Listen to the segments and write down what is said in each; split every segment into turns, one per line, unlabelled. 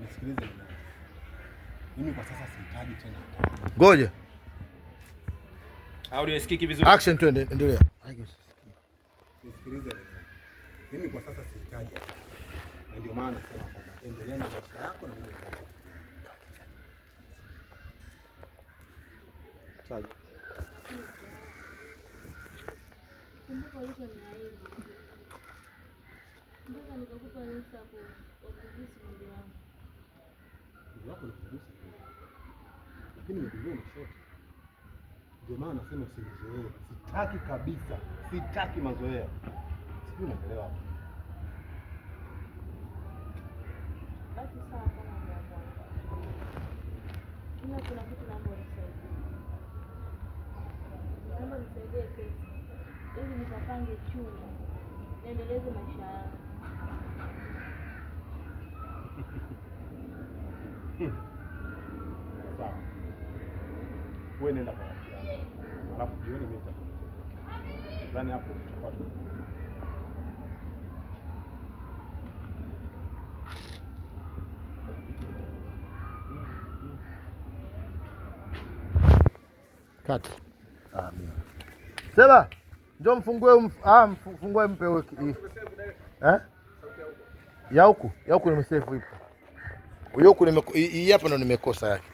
Nisikilize mimi kwa sasa sihitaji tena.
Ngoja.
Audio isikiki vizuri.
Action twende, endelea.
Nisikilize mimi kwa sasa sihitaji. Na ndio maana nasema kwamba endelea na maisha yako na mimi. Sawa.
Kumbuka ulichoniahidi. Ndio nikakupa ruhusa kwa kugusa mwili wangu.
Ndio hapo nikugusa. Lakini nimejua mashote. Ndio maana nasema usinizoee. Sitaki kabisa. Sitaki mazoea. Sijui unaelewa hapo.
Basi sawa kama umeamua. Kuna kitu naomba unisaidie. Naomba unisaidie pesa. Ili nikapange chumba. Niendeleze maisha yangu.
Sawa. Wewe nenda kwa rafiki yako. Alafu jioni mimi nitakuja. Ndani hapo tutapata.
Kati. Sema, njoo mfungue mfungue mpe wiki. Ya huku nimesefu ipo. Huyo huku hii hapa ndo nimekosa yake.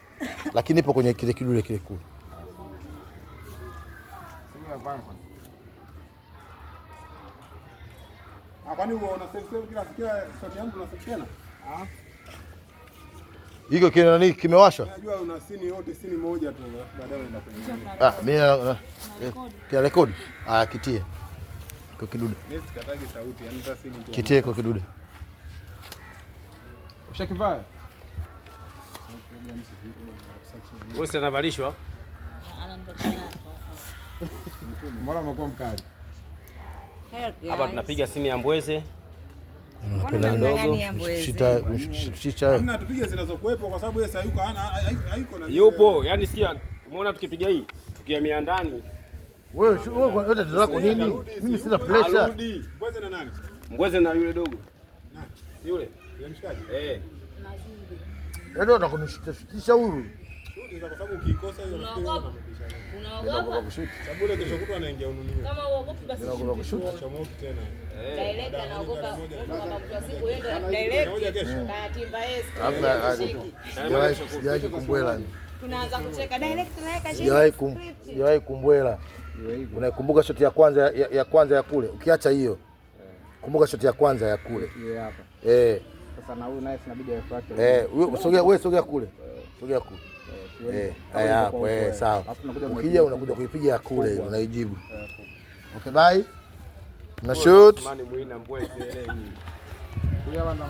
Lakini ipo kwenye kile kidude kile kule.
Kwani wewe una save kila sauti yangu unafikiana?
Hiko kile nani kimewashwa?
Unajua una sini yote sini moja tu baadaye unaenda kwenye.
Mimi rekodi. Kitie. Kwa kidude.
Mimi sikatagi sauti, yani hata sini tu.
Kitie kwa kidude.
Ushakivaa? Wewe unavalishwa?
Mbona umekuwa mkali?
Hapa tunapiga simu ya Mbweze.
Napenda ndogo. Shita.
Hamna tupige zinazokuepo kwa sababu yeye hayuko haiko na.
Yupo, yani sikia, umeona tukipiga hii, tukiamia ndani.
Wewe yote tatizo lako nini? Mimi sina pressure.
Rudi. Mbweze na nani?
Mbweze na yule dogo.
Nani?
Yule
Mshikaji?
Ndio nakunishitisha huru.
Shughuli kwa sababu ukikosa hiyo
unaogopa.
Unaogopa kushuti.
Sababu ile kesho kutwa anaingia ununue.
Kama uogopi basi
unaogopa kushuti.
Chomoki tena.
Direct anaogopa kwa siku yenda direct. Katimba Yesu.
Hamna sijawahi kumbwela.
Tunaanza kucheka direct naweka chini.
Sijawahi kumbwela. Unakumbuka shoti ya kwanza ya kule. Ukiacha hiyo. Kumbuka shoti ya kwanza ya kule.
Hiyo hapa. Sasa na huyu naye inabidi afuate.
Wewe sogea kule. Sogea kule. Hapo sawa. Ukija unakuja kuipiga ya kule hiyo unaijibu. Okay, bye. Na shoot.
Mani muina Mbweze ile hii.
Kuja bana.